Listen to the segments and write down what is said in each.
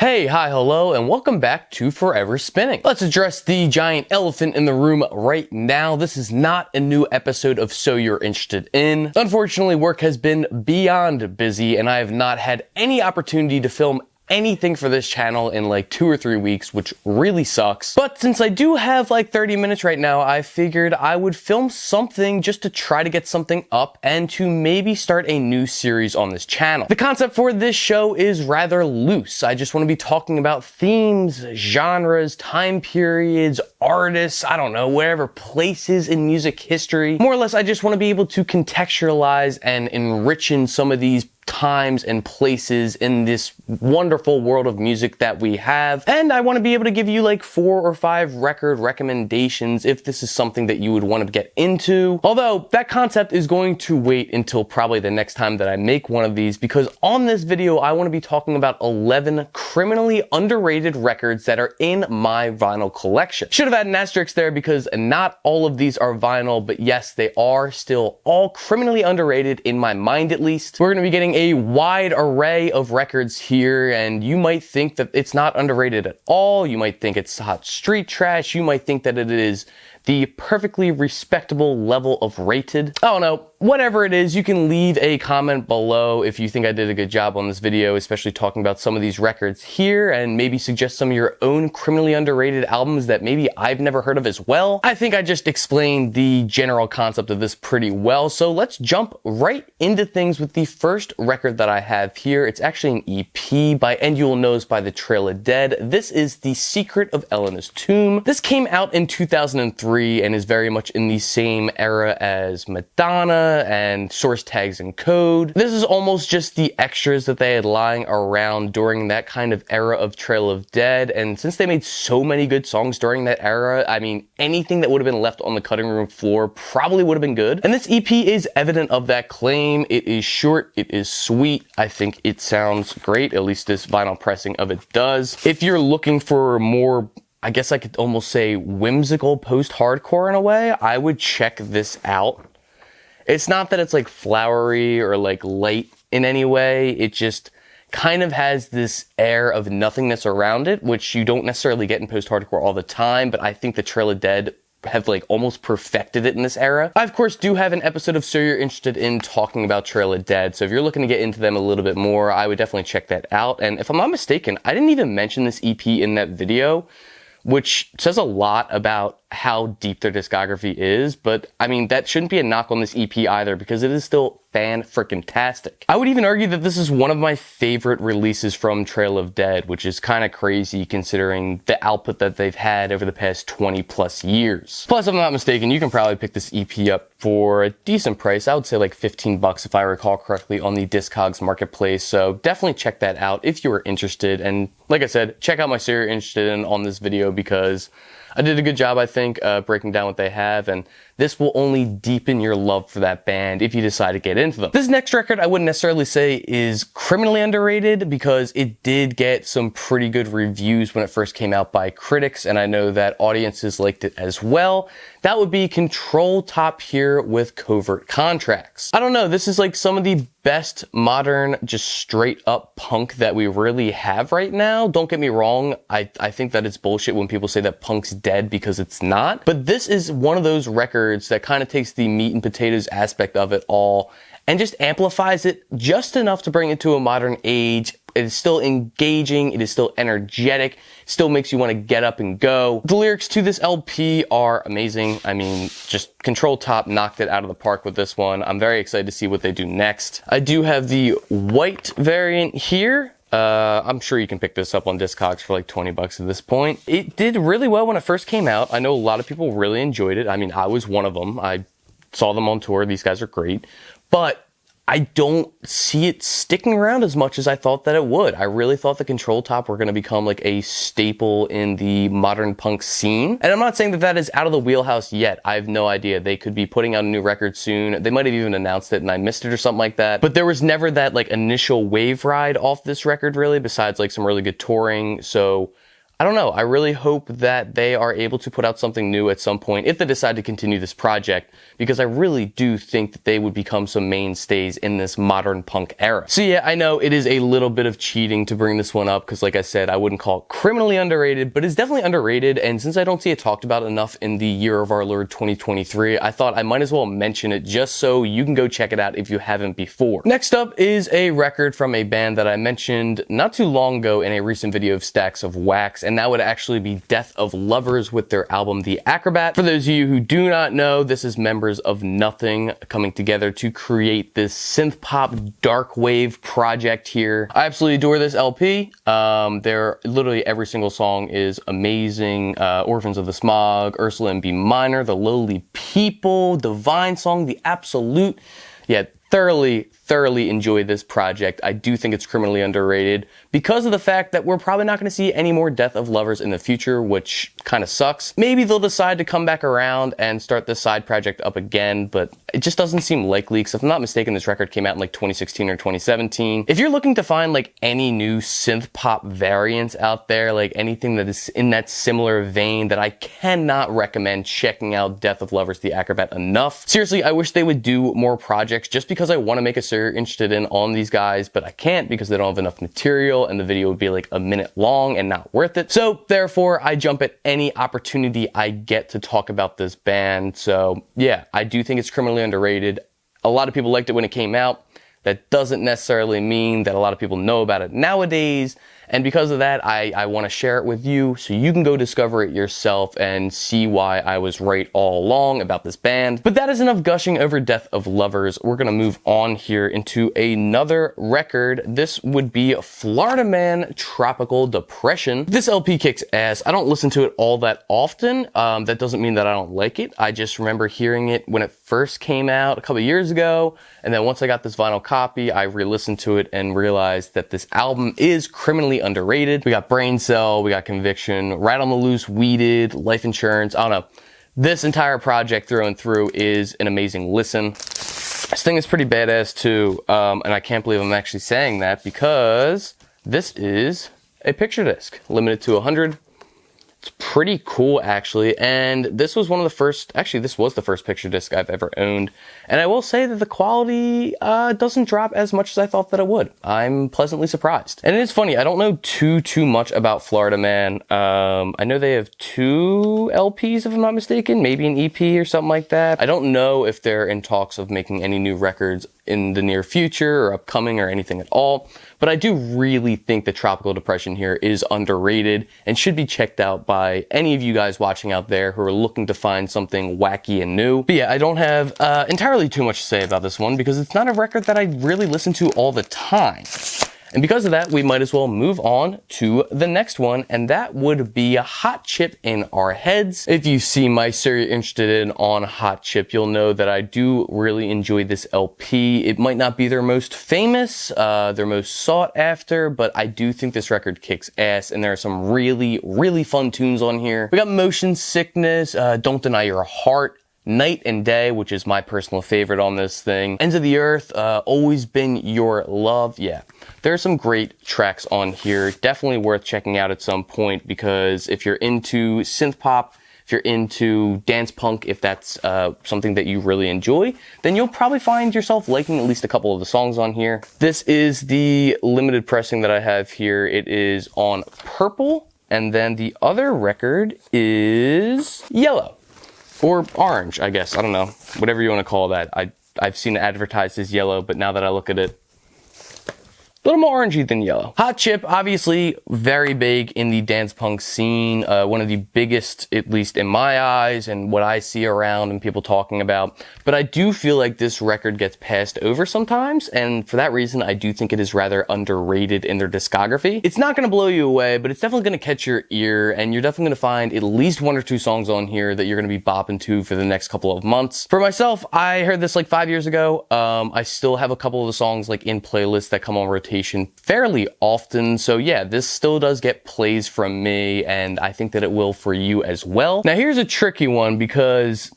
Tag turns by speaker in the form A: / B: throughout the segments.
A: Hey, hi, hello, and welcome back to Forever Spinning. Let's address the giant elephant in the room right now. This is not a new episode of So You're Interested In. Unfortunately, work has been beyond busy, and I have not had any opportunity to film anything for this channel in like 2 or 3 weeks, which really sucks. But since I do have like 30 minutes right now, I figured I would film something just to try to get something up and to maybe start a new series on this channel. The concept for this show is rather loose. I just want to be talking about themes, genres, time periods, artists, I don't know, wherever, places in music history. More or less, I just want to be able to contextualize and enrich in some of these times and places in this wonderful world of music that we have. And I want to be able to give you like 4 or 5 record recommendations if this is something that you would want to get into. Although that concept is going to wait until probably the next time that I make one of these, because on this video I want to be talking about 11 criminally underrated records that are in my vinyl collection. Should have had an asterisk there because not all of these are vinyl, but yes, they are still all criminally underrated in my mind at least. We're going to be getting a wide array of records here, and you might think that it's not underrated at all. You might think it's hot street trash. You might think that it is the perfectly respectable level of rated. I don't know. Whatever it is, you can leave a comment below if you think I did a good job on this video, especially talking about some of these records here, and maybe suggest some of your own criminally underrated albums that maybe I've never heard of as well. I think I just explained the general concept of this pretty well, so let's jump right into things with the first record that I have here. It's actually an EP by, and you will notice by the Trail of Dead. This is The Secret of Elena's Tomb. This came out in 2003 and is very much in the same era as Madonna and Source Tags and Code. This is almost just the extras that they had lying around during that kind of era of Trail of Dead, and since they made so many good songs during that era, I mean, anything that would have been left on the cutting room floor probably would have been good. And this EP is evident of that claim. It is short, it is sweet, I think it sounds great, at least this vinyl pressing of it does. If you're looking for more, I guess I could almost say whimsical post-hardcore in a way, I would check this out. It's not that it's like flowery or like light in any way, it just kind of has this air of nothingness around it, which you don't necessarily get in post-hardcore all the time, but I think the Trail of Dead have like almost perfected it in this era. I of course do have an episode of So You're Interested In talking about Trail of Dead, so if you're looking to get into them a little bit more, I would definitely check that out. And if I'm not mistaken, I didn't even mention this EP in that video, which says a lot about how deep their discography is, but I mean, that shouldn't be a knock on this EP either, because it is still fan-frickin-tastic. I would even argue that this is one of my favorite releases from Trail of Dead, which is kind of crazy considering the output that they've had over the past 20 plus years. Plus, if I'm not mistaken, you can probably pick this EP up for a decent price. I would say like 15 bucks if I recall correctly on the Discogs marketplace, so definitely check that out if you are interested. And like I said, check out my So You're Interested In on this video, because I did a good job, I think, breaking down what they have, and this will only deepen your love for that band if you decide to get into them. This next record I wouldn't necessarily say is criminally underrated, because it did get some pretty good reviews when it first came out by critics, and I know that audiences liked it as well. That would be Control Top here with Covert Contracts. I don't know, this is like some of the best modern, just straight up punk that we really have right now. Don't get me wrong, I think that it's bullshit when people say that punk's dead, because it's not. But this is one of those records that kind of takes the meat and potatoes aspect of it all and just amplifies it just enough to bring it to a modern age. It is still engaging, it is still energetic, still makes you want to get up and go. The lyrics to this LP are amazing. I mean, just Control Top knocked it out of the park with this one. I'm very excited to see what they do next. I do have the white variant here. I'm sure you can pick this up on Discogs for like 20 bucks at this point. It did really well when it first came out. I know a lot of people really enjoyed it. I mean, I was one of them. I saw them on tour. These guys are great. But I don't see it sticking around as much as I thought that it would. I really thought the Control Top were going to become like a staple in the modern punk scene. And I'm not saying that that is out of the wheelhouse yet. I have no idea. They could be putting out a new record soon. They might have even announced it and I missed it or something like that. But there was never that like initial wave ride off this record really, besides like some really good touring. So I don't know. I really hope that they are able to put out something new at some point if they decide to continue this project, because I really do think that they would become some mainstays in this modern punk era. So yeah, I know it is a little bit of cheating to bring this one up because, like I said, I wouldn't call it criminally underrated, but it's definitely underrated. And since I don't see it talked about enough in the year of our Lord 2023, I thought I might as well mention it just so you can go check it out if you haven't before. Next up is a record from a band that I mentioned not too long ago in a recent video of Stacks of Wax, and that would actually be Death of Lovers with their album The Acrobat. For those of you who do not know, this is members of Nothing coming together to create this synth pop dark wave project here. I absolutely adore this LP. Literally every single song is amazing. Orphans of the Smog, Ursula in B minor, The Lowly People, Divine Song, The Absolute. Yeah, thoroughly enjoy this project. I do think it's criminally underrated because of the fact that we're probably not going to see any more Death of Lovers in the future, which kind of sucks. Maybe they'll decide to come back around and start this side project up again, but it just doesn't seem likely, because if I'm not mistaken, this record came out in like 2016 or 2017. If you're looking to find like any new synth pop variants out there, like anything that is in that similar vein, that I cannot recommend checking out Death of Lovers, The Acrobat enough. Seriously, I wish they would do more projects just because I want to make a So You're Interested In on these guys, but I can't because they don't have enough material and the video would be like a minute long and not worth it. So therefore, I jump at any opportunity I get to talk about this band. So yeah, I do think it's criminally underrated. A lot of people liked it when it came out. That doesn't necessarily mean that a lot of people know about it nowadays. And because of that, I want to share it with you so you can go discover it yourself and see why I was right all along about this band. But that is enough gushing over Death of Lovers. We're going to move on here into another record. This would be Florida Man, Tropical Depression. This LP kicks ass. I don't listen to it all that often. That doesn't mean that I don't like it. I just remember hearing it when it first came out a couple years ago. And then once I got this vinyl copy, I re-listened to it and realized that this album is criminally underrated. We got Brain Cell, we got Conviction, Right on the Loose, Weeded, Life Insurance. I don't know. This entire project through and through is an amazing listen. This thing is pretty badass too, and I can't believe I'm actually saying that because this is a picture disc, limited to 100. It's pretty cool, actually, and this was one of the first, actually, this was the first picture disc I've ever owned, and I will say that the quality doesn't drop as much as I thought that it would. I'm pleasantly surprised. And it's funny, I don't know too much about Florida Man. I know they have 2 LPs, if I'm not mistaken, maybe an EP or something like that. I don't know if they're in talks of making any new records in the near future or upcoming or anything at all, but I do really think that Tropical Depression here is underrated and should be checked out by any of you guys watching out there who are looking to find something wacky and new. But yeah, I don't have entirely too much to say about this one because it's not a record that I really listen to all the time. And because of that, we might as well move on to the next one, and that would be a Hot Chip in Our Heads. If you see my So You're Interested In on Hot Chip, you'll know that I do really enjoy this LP. It might not be their most famous, their most sought after, but I do think this record kicks ass, and there are some really fun tunes on here. We got Motion Sickness, Don't Deny Your Heart, Night and Day, which is my personal favorite on this thing. Ends of the Earth, Always Been Your Love. Yeah, there are some great tracks on here. Definitely worth checking out at some point because if you're into synth pop, if you're into dance punk, if that's something that you really enjoy, then you'll probably find yourself liking at least a couple of the songs on here. This is the limited pressing that I have here. It is on purple, and then the other record is yellow. Or orange, I guess. I don't know. Whatever you want to call that. I've seen it advertised as yellow, but now that I look at it, a little more orangey than yellow. Hot Chip, obviously very big in the dance punk scene. One of the biggest, at least in my eyes, and what I see around and people talking about. But I do feel like this record gets passed over sometimes, and for that reason, I do think it is rather underrated in their discography. It's not going to blow you away, but it's definitely going to catch your ear, and you're definitely going to find at least 1 or 2 songs on here that you're going to be bopping to for the next couple of months. For myself, I heard this like 5 years ago. I still have a couple of the songs like in playlists that come on rotation fairly often. So yeah, this still does get plays from me, and I think that it will for you as well. Now here's a tricky one because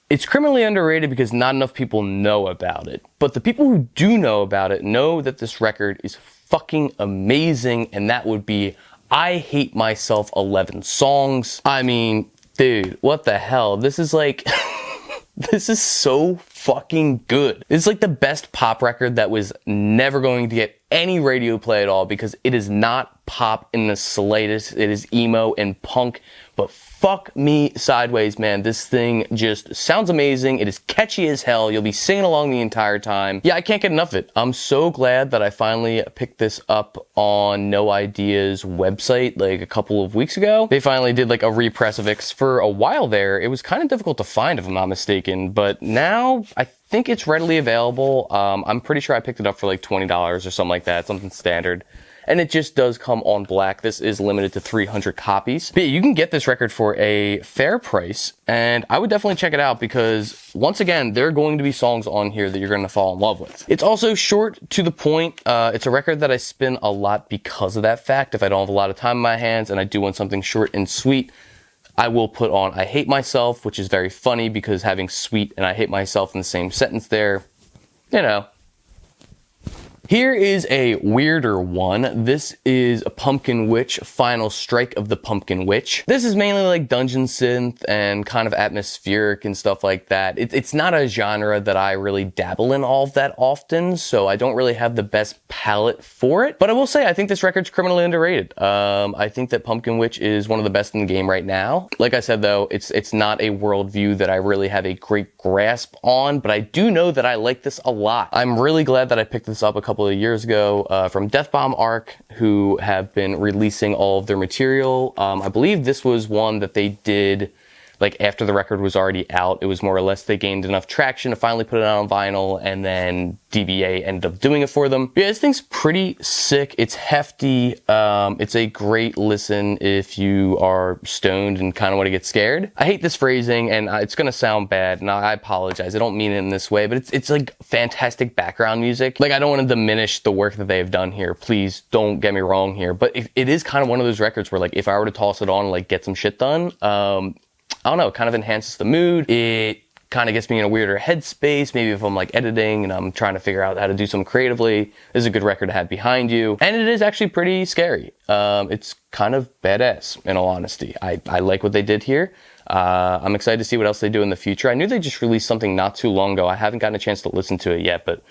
A: it's criminally underrated because not enough people know about it. But the people who do know about it know that this record is fucking amazing, and that would be I Hate Myself 11 songs. I mean, dude, what the hell? This is like, this is so fucking good. It's like the best pop record that was never going to get any radio play at all, because it is not pop in the slightest. It is emo and punk, but fuck me sideways, man. This thing just sounds amazing. It is catchy as hell. You'll be singing along the entire time. Yeah, I can't get enough of it. I'm so glad that I finally picked this up on No Idea's website like a couple of weeks ago. They finally did like a repress of it. 'Cause for a while there, it was kind of difficult to find, if I'm not mistaken, but now I think it's readily available. I'm pretty sure I picked it up for like $20 or something like that, something standard. And it just does come on black. This is limited to 300 copies. But yeah, you can get this record for a fair price, and I would definitely check it out, because once again, there are going to be songs on here that you're going to fall in love with. It's also short, to the point. It's a record that I spin a lot because of that fact. If I don't have a lot of time in my hands and I do want something short and sweet, I will put on I Hate Myself, which is very funny because having sweet and I hate myself in the same sentence there, you know. Here is a weirder one. This is a Pumpkin Witch, Final Strike of the Pumpkin Witch. This is mainly like dungeon synth and kind of atmospheric and stuff like that. It's not a genre that I really dabble in all that often, so I don't really have the best palette for it. But I will say, I think this record's criminally underrated. I think that Pumpkin Witch is one of the best in the game right now. Like I said though, it's not a worldview that I really have a great grasp on, but I do know that I like this a lot. I'm really glad that I picked this up a couple of years ago from Death Bomb Arc, who have been releasing all of their material. I believe this was one that they did like after the record was already out. It was more or less they gained enough traction to finally put it out on vinyl, and then DBA ended up doing it for them. But yeah, this thing's pretty sick. It's hefty. It's a great listen if you are stoned and kind of want to get scared. I hate this phrasing, and it's going to sound bad, and I apologize. I don't mean it in this way, but it's like fantastic background music. Like, I don't want to diminish the work that they have done here. Please don't get me wrong here. But it is kind of one of those records where, like, if I were to toss it on and like get some shit done, I don't know, it kind of enhances the mood. It kind of gets me in a weirder headspace. Maybe if I'm like editing and I'm trying to figure out how to do something creatively, this is a good record to have behind you. And it is actually pretty scary. It's kind of badass, in all honesty. I like what they did here. I'm excited to see what else they do in the future. I knew they just released something not too long ago. I haven't gotten a chance to listen to it yet, but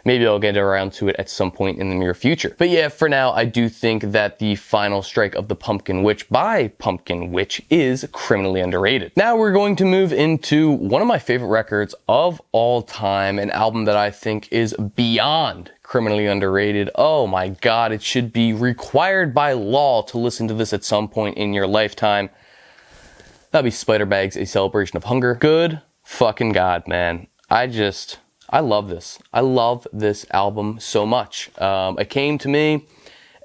A: maybe I'll get around to it at some point in the near future. But yeah, for now, I do think that the Final Strike of the Pumpkin Witch by Pumpkin Witch is criminally underrated. Now we're going to move into one of my favorite records of all time, an album that I think is beyond criminally underrated. Oh my God, it should be required by law to listen to this at some point in your lifetime. That'd be Spider-Bags, A Celebration of Hunger. Good fucking God, man. I love this. I love this album so much. It came to me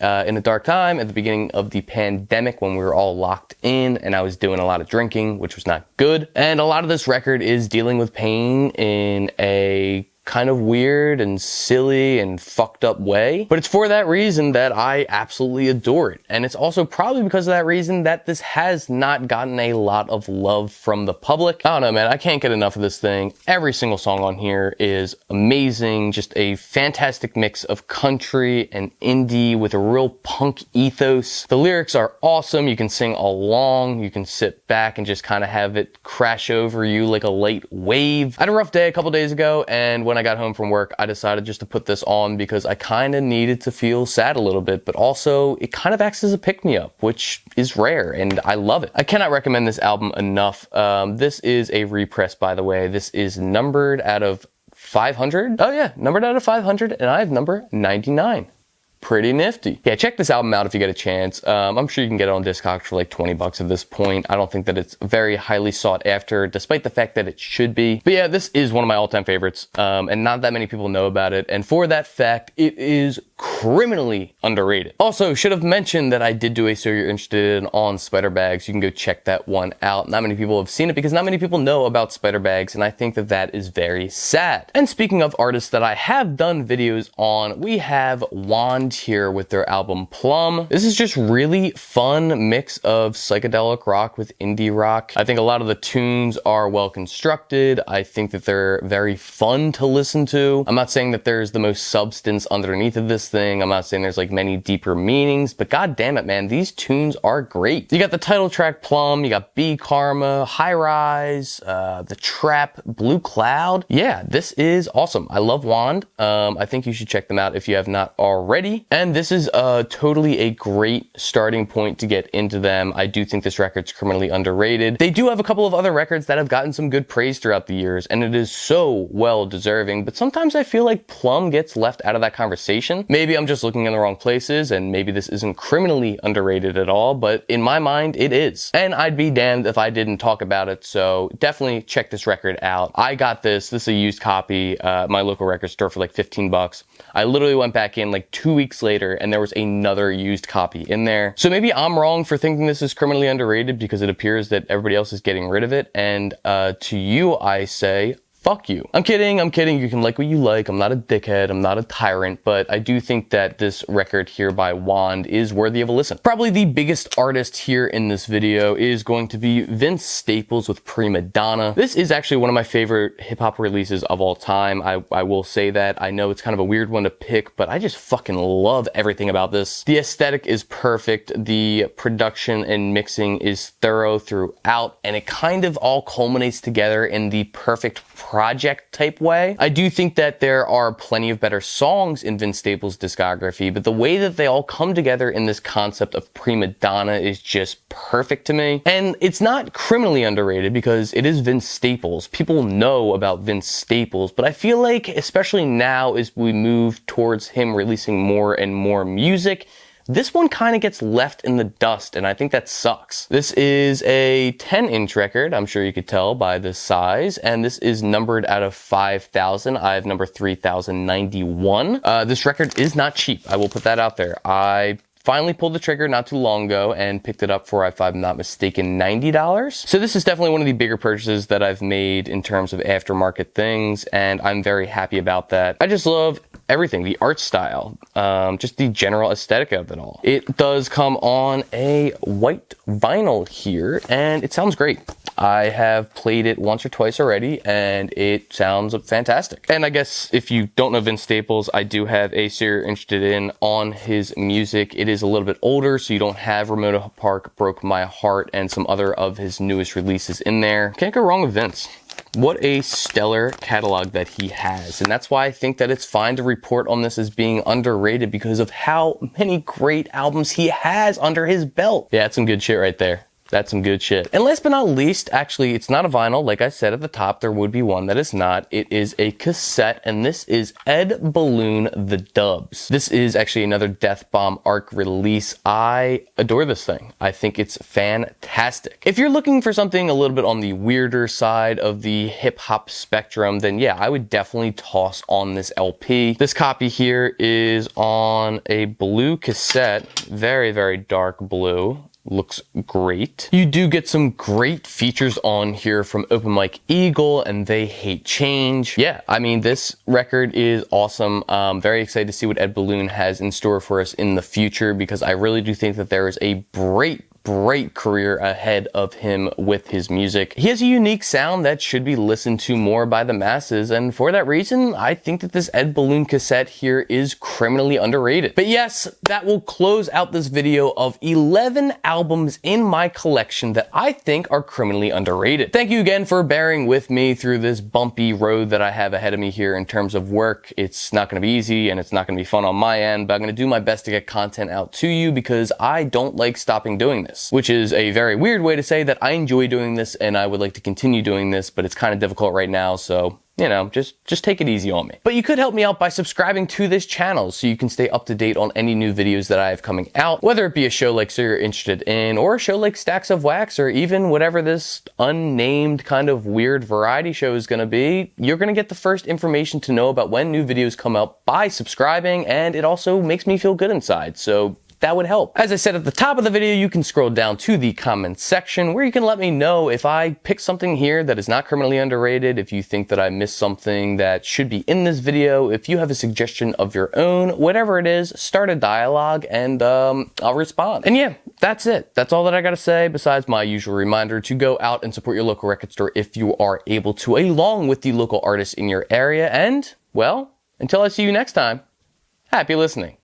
A: in a dark time at the beginning of the pandemic when we were all locked in and I was doing a lot of drinking, which was not good. And a lot of this record is dealing with pain in a kind of weird and silly and fucked up way. But it's for that reason that I absolutely adore it. And it's also probably because of that reason that this has not gotten a lot of love from the public. I don't know, man. I can't get enough of this thing. Every single song on here is amazing. Just a fantastic mix of country and indie with a real punk ethos. The lyrics are awesome. You can sing along. You can sit back and just kind of have it crash over you like a light wave. I had a rough day a couple days ago, and when I got home from work, I decided just to put this on because I kind of needed to feel sad a little bit, but also it kind of acts as a pick-me-up, which is rare, and I love it. I cannot recommend this album enough. This is a repress, by the way. This is numbered out of 500. Oh yeah, numbered out of 500, and I have number 99. Pretty nifty. Yeah, check this album out if you get a chance. I'm sure you can get it on Discogs for like 20 bucks at this point. I don't think that it's very highly sought after, despite the fact that it should be. But yeah, this is one of my all-time favorites, and not that many people know about it. And for that fact, it is criminally underrated. Also, should have mentioned that I did do a So You're Interested In on Spider-Bags. You can go check that one out. Not many people have seen it because not many people know about Spider-Bags, and I think that that is very sad. And speaking of artists that I have done videos on, we have Wand here with their album Plum. This is just really fun mix of psychedelic rock with indie rock. I think a lot of the tunes are well constructed. I think that they're very fun to listen to. I'm not saying that there's the most substance underneath of this this thing. I'm not saying there's like many deeper meanings, but god damn it, man, these tunes are great. You got the title track Plum, you got B Karma, High Rise, The Trap, Blue Cloud. Yeah, this is awesome. I love Wand. I think you should check them out if you have not already. And this is totally a great starting point to get into them. I do think this record's criminally underrated. They do have a couple of other records that have gotten some good praise throughout the years, and it is so well deserving, but sometimes I feel like Plum gets left out of that conversation. Maybe I'm just looking in the wrong places, and maybe this isn't criminally underrated at all, but in my mind, it is. And I'd be damned if I didn't talk about it, so definitely check this record out. I got this is a used copy, my local record store for like 15 bucks. I literally went back in like 2 weeks later, and there was another used copy in there. So maybe I'm wrong for thinking this is criminally underrated because it appears that everybody else is getting rid of it, and to you I say, fuck you. I'm kidding. You can like what you like. I'm not a dickhead. I'm not a tyrant, but I do think that this record here by Wand is worthy of a listen. Probably the biggest artist here in this video is going to be Vince Staples with Prima Donna. This is actually one of my favorite hip hop releases of all time. I will say that. I know it's kind of a weird one to pick, but I just fucking love everything about this. The aesthetic is perfect. The production and mixing is thorough throughout, and it kind of all culminates together in the perfect project type way. I do think that there are plenty of better songs in Vince Staples' discography, but the way that they all come together in this concept of Prima Donna is just perfect to me. And it's not criminally underrated because it is Vince Staples. People know about Vince Staples, but I feel like, especially now as we move towards him releasing more and more music, this one kind of gets left in the dust, and I think that sucks. This is a 10-inch record, I'm sure you could tell by the size, and this is numbered out of 5,000. I have number 3,091. This record is not cheap. I will put that out there. I finally pulled the trigger not too long ago and picked it up for, if I'm not mistaken, $90. So this is definitely one of the bigger purchases that I've made in terms of aftermarket things, and I'm very happy about that. I just love everything, the art style, just the general aesthetic of it all. It does come on a white vinyl here, and it sounds great. I have played it once or twice already, and it sounds fantastic. And I guess if you don't know Vince Staples, I do have a So You're Interested In on his music. It is a little bit older, so you don't have Ramona Park, Broke My Heart, and some other of his newest releases in there. Can't go wrong with Vince. What a stellar catalog that he has, and that's why I think that it's fine to report on this as being underrated because of how many great albums he has under his belt. Yeah, that's some good shit right there. That's some good shit. And last but not least, actually, it's not a vinyl. Like I said at the top, there would be one that is not. It is a cassette, and this is Ed Balloon The Dubs. This is actually another Death Bomb Arc release. I adore this thing. I think it's fantastic. If you're looking for something a little bit on the weirder side of the hip-hop spectrum, then yeah, I would definitely toss on this LP. This copy here is on a blue cassette, very, very dark blue. Looks great. You do get some great features on here from Open Mike Eagle and They Hate Change. Yeah, I mean, this record is awesome. Very excited to see what Ed Balloon has in store for us in the future because I really do think that there is a great career ahead of him with his music. He has a unique sound that should be listened to more by the masses, and for that reason, I think that this Ed Balloon cassette here is criminally underrated. But yes, that will close out this video of 11 albums in my collection that I think are criminally underrated. Thank you again for bearing with me through this bumpy road that I have ahead of me here in terms of work. It's not going to be easy, and it's not going to be fun on my end, but I'm going to do my best to get content out to you because I don't like stopping doing this. Which is a very weird way to say that I enjoy doing this and I would like to continue doing this, but it's kind of difficult right now, so you know, just take it easy on me. But you could help me out by subscribing to this channel so you can stay up to date on any new videos that I have coming out, whether it be a show like So You're Interested In, or a show like Stacks of Wax, or even whatever this unnamed kind of weird variety show is going to be. You're going to get the first information to know about when new videos come out by subscribing, and it also makes me feel good inside, so that would help. As I said at the top of the video, you can scroll down to the comments section where you can let me know if I picked something here that is not criminally underrated, if you think that I missed something that should be in this video, if you have a suggestion of your own, whatever it is, start a dialogue and I'll respond. And yeah, that's it. That's all that I gotta say besides my usual reminder to go out and support your local record store if you are able to, along with the local artists in your area. And, well, until I see you next time, happy listening.